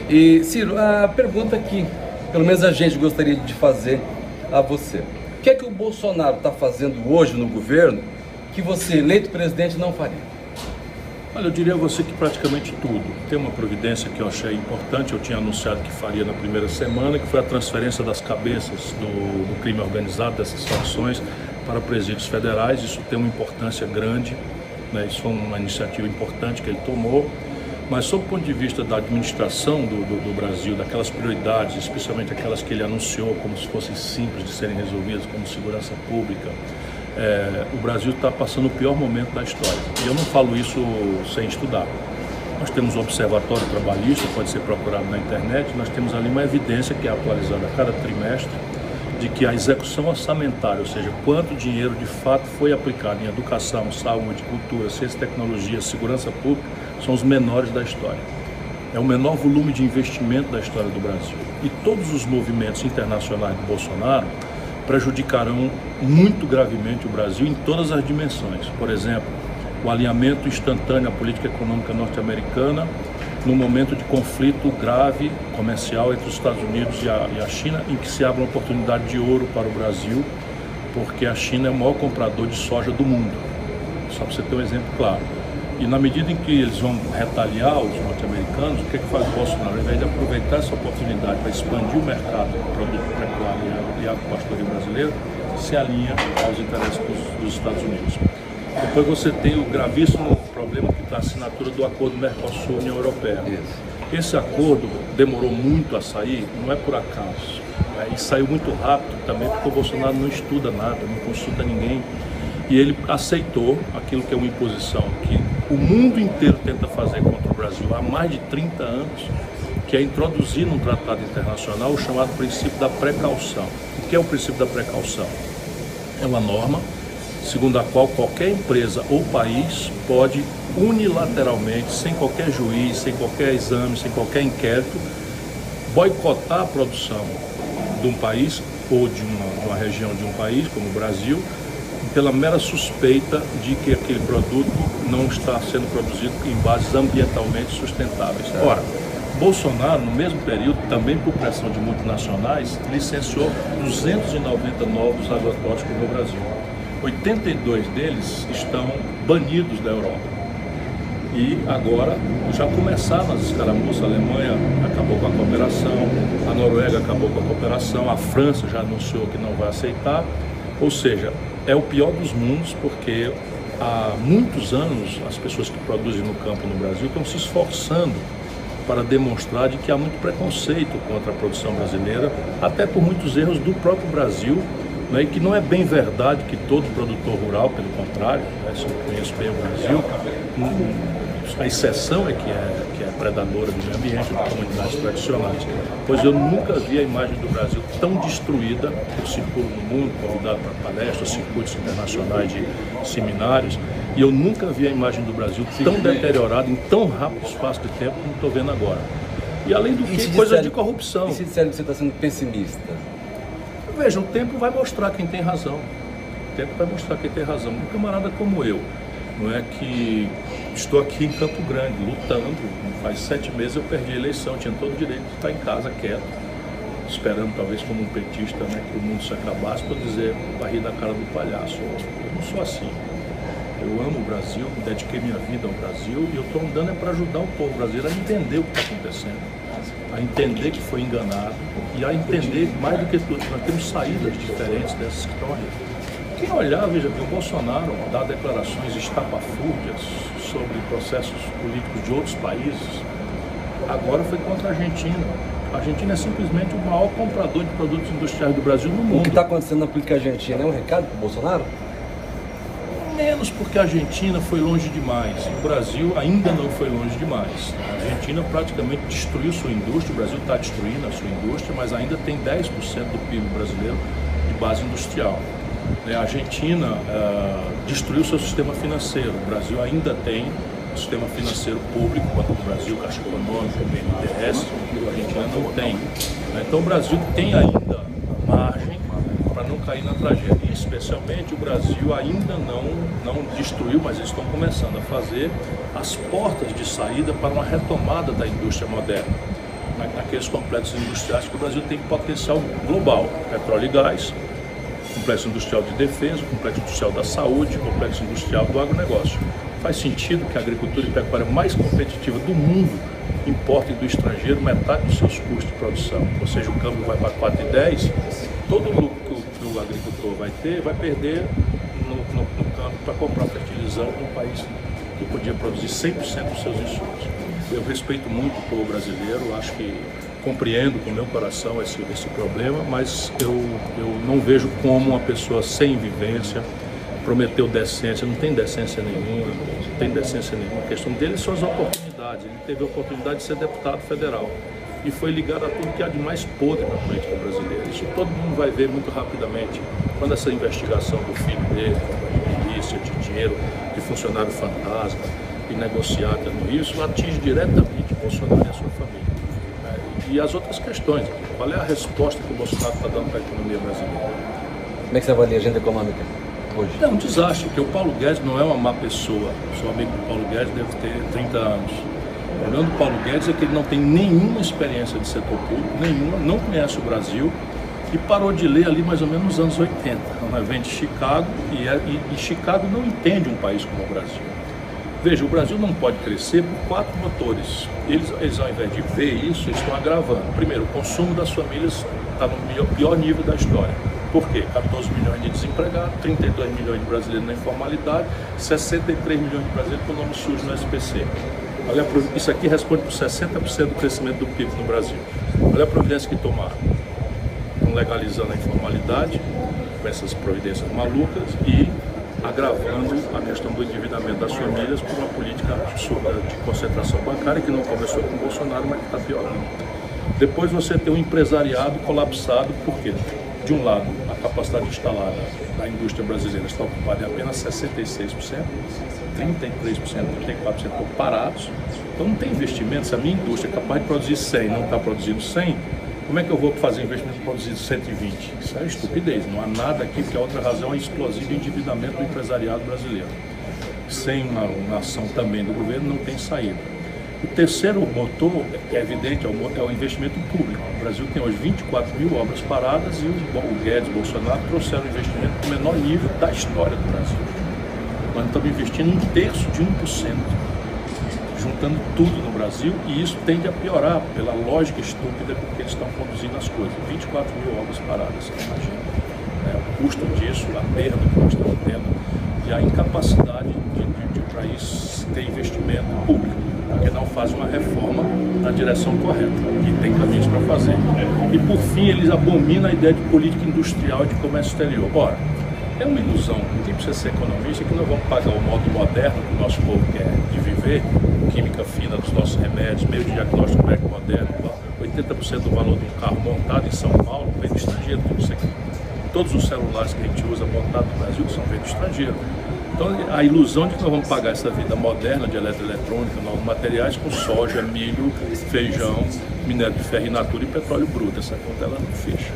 E Ciro, a pergunta que pelo menos a gente gostaria de fazer a você: o que é que o Bolsonaro está fazendo hoje no governo que você, eleito presidente, não faria? Olha, eu diria a você que praticamente tudo. Tem uma providência que eu achei importante, eu tinha anunciado que faria na primeira semana, que foi a transferência das cabeças do crime organizado, dessas facções, para presídios federais. Isso tem uma importância grande, né? Isso foi uma iniciativa importante que ele tomou. Mas, sob o ponto de vista da administração do Brasil, daquelas prioridades, especialmente aquelas que ele anunciou como se fossem simples de serem resolvidas, como segurança pública, o Brasil está passando o pior momento da história. E eu não falo isso sem estudar. Nós temos um observatório trabalhista, pode ser procurado na internet, nós temos ali uma evidência que é atualizada a cada trimestre, de que a execução orçamentária, ou seja, quanto dinheiro de fato foi aplicado em educação, saúde, cultura, ciência e tecnologia, segurança pública, são os menores da história. É o menor volume de investimento da história do Brasil. E todos os movimentos internacionais do Bolsonaro prejudicarão muito gravemente o Brasil em todas as dimensões. Por exemplo, o alinhamento instantâneo à política econômica norte-americana no momento de conflito grave comercial entre os Estados Unidos e a China, em que se abre uma oportunidade de ouro para o Brasil, porque a China é o maior comprador de soja do mundo. Só para você ter um exemplo claro. E na medida em que eles vão retaliar os norte-americanos, o que faz o Bolsonaro? Ao invés de aproveitar essa oportunidade para expandir o mercado do produto pecuário e agropastoreio brasileiro, se alinha aos interesses dos Estados Unidos. Depois você tem o gravíssimo problema que está a assinatura do acordo Mercosul-União Europeia. Esse acordo demorou muito a sair, não é por acaso. E saiu muito rápido também, porque o Bolsonaro não estuda nada, não consulta ninguém. E ele aceitou aquilo que é uma imposição que o mundo inteiro tenta fazer contra o Brasil há mais de 30 anos, que é introduzir num tratado internacional o chamado princípio da precaução. O que é o princípio da precaução? É uma norma segundo a qual qualquer empresa ou país pode unilateralmente, sem qualquer juiz, sem qualquer exame, sem qualquer inquérito, boicotar a produção de um país ou de uma região de um país, como o Brasil, pela mera suspeita de que aquele produto não está sendo produzido em bases ambientalmente sustentáveis. Ora, Bolsonaro, no mesmo período, também por pressão de multinacionais, licenciou 290 novos agrotóxicos no Brasil. 82 deles estão banidos da Europa. E agora já começaram as escaramuças. A Alemanha acabou com a cooperação, a Noruega acabou com a cooperação, a França já anunciou que não vai aceitar. Ou seja, é o pior dos mundos, porque há muitos anos as pessoas que produzem no campo no Brasil estão se esforçando para demonstrar de que há muito preconceito contra a produção brasileira, até por muitos erros do próprio Brasil, né, e que não é bem verdade que todo produtor rural, pelo contrário, né, se eu conheço bem o Brasil, a exceção é que é predadora do meio ambiente, das comunidades tradicionais. Pois eu nunca vi a imagem do Brasil tão destruída. Eu circulo no mundo, convidado para palestras, circuitos internacionais de seminários, e eu nunca vi a imagem do Brasil tão deteriorada em tão rápido espaço de tempo como estou vendo agora. E além do que, coisas de corrupção. E se disserem que você está sendo pessimista? Veja, o tempo vai mostrar quem tem razão. O tempo vai mostrar quem tem razão. Um camarada como eu, não é que estou aqui em Campo Grande, lutando. Faz 7 meses eu perdi a eleição, tinha todo o direito de estar em casa quieto, esperando talvez como um petista, né, que o mundo se acabasse para dizer, para rir da cara do palhaço. Eu não sou assim. Eu amo o Brasil, me dediquei minha vida ao Brasil e eu estou andando para ajudar o povo brasileiro a entender o que está acontecendo, a entender que foi enganado e a entender, mais do que tudo, que nós temos saídas diferentes dessas que estão aí. Quem olhar, veja que o Bolsonaro dá declarações estapafúrdias sobre processos políticos de outros países, agora foi contra a Argentina. A Argentina é simplesmente o maior comprador de produtos industriais do Brasil no mundo. O que está acontecendo na política argentina é um recado para o Bolsonaro? Menos porque a Argentina foi longe demais. O Brasil ainda não foi longe demais. A Argentina praticamente destruiu sua indústria, o Brasil está destruindo a sua indústria, mas ainda tem 10% do PIB brasileiro de base industrial. A Argentina destruiu seu sistema financeiro. O Brasil ainda tem um sistema financeiro público, quanto o Brasil, Caixa Econômica, BNDES, a Argentina não tem. Então o Brasil tem ainda margem para não cair na tragédia. E especialmente o Brasil ainda não destruiu, mas eles estão começando a fazer as portas de saída para uma retomada da indústria moderna. naqueles complexos industriais que o Brasil tem potencial global, petróleo e gás, complexo industrial de defesa, complexo industrial da saúde, complexo industrial do agronegócio. Faz sentido que a agricultura e pecuária mais competitiva do mundo importem do estrangeiro metade dos seus custos de produção, ou seja, o câmbio vai para 4,10, todo o lucro que o agricultor vai ter, vai perder no câmbio para comprar fertilizante num país que podia produzir 100% dos seus insumos. Eu respeito muito o povo brasileiro, acho que compreendo com o meu coração esse problema, mas eu não vejo como uma pessoa sem vivência prometeu decência, não tem decência nenhuma, A questão dele são as oportunidades. Ele teve a oportunidade de ser deputado federal e foi ligado a tudo que há de mais podre na política brasileira. Isso todo mundo vai ver muito rapidamente quando essa investigação do filho dele, de milícia, de dinheiro, de funcionário fantasma e negociata no Rio, isso atinge diretamente Bolsonaro e a sua família. E as outras questões, qual é a resposta que o Bolsonaro está dando para a economia brasileira? Como é que você avalia a agenda econômica hoje? É um desastre, porque o Paulo Guedes não é uma má pessoa. Sou amigo do Paulo Guedes, deve ter 30 anos. O problema do Paulo Guedes é que ele não tem nenhuma experiência de setor público, nenhuma, não conhece o Brasil e parou de ler ali mais ou menos nos anos 80. É um evento de Chicago e Chicago não entende um país como o Brasil. Veja, o Brasil não pode crescer por 4 motores. Eles ao invés de ver isso, estão agravando. Primeiro, o consumo das famílias está no pior nível da história. Por quê? 14 milhões de desempregados, 32 milhões de brasileiros na informalidade, 63 milhões de brasileiros com o nome sujo no SPC. Olha, isso aqui responde por 60% do crescimento do PIB no Brasil. Olha a providência que tomaram. Estão legalizando a informalidade, com essas providências malucas e agravando a questão do endividamento das famílias por uma política absurda de concentração bancária que não começou com o Bolsonaro, mas que está piorando. Depois você tem um empresariado colapsado, por quê? De um lado, a capacidade instalada da indústria brasileira está ocupada em apenas 66%, 33%, 34% estão parados. Então não tem investimento. Se a minha indústria é capaz de produzir 100 e não está produzindo 100, como é que eu vou fazer investimento para produzir 120? Isso é estupidez. Não há nada aqui, porque a outra razão é explosivo endividamento do empresariado brasileiro. Sem uma ação também do governo, não tem saída. O terceiro motor, que é evidente, é o investimento público. O Brasil tem hoje 24 mil obras paradas e o Guedes e o Bolsonaro trouxeram o investimento do menor nível da história do Brasil. Nós estamos investindo 1/3 de 1%, juntando tudo no Brasil, e isso tende a piorar pela lógica estúpida com que eles estão conduzindo as coisas. 24 mil obras paradas, você imagina. O custo disso, a perda que nós estamos tendo e a incapacidade de o país ter investimento público, porque não faz uma reforma na direção correta, e tem caminhos para fazer. E por fim, eles abominam a ideia de política industrial e de comércio exterior. Ora, é uma ilusão, quem precisa ser economista, que nós vamos pagar o modo moderno que o nosso povo quer de viver, química fina dos nossos remédios, meio de diagnóstico médico moderno, 80% do valor de um carro montado em São Paulo vem do estrangeiro, tudo isso aqui. Todos os celulares que a gente usa montados no Brasil são vêm do estrangeiro. Então, a ilusão de que nós vamos pagar essa vida moderna de eletroeletrônica, novos materiais, com soja, milho, feijão, minério de ferro in natura e petróleo bruto. Essa conta ela não fecha.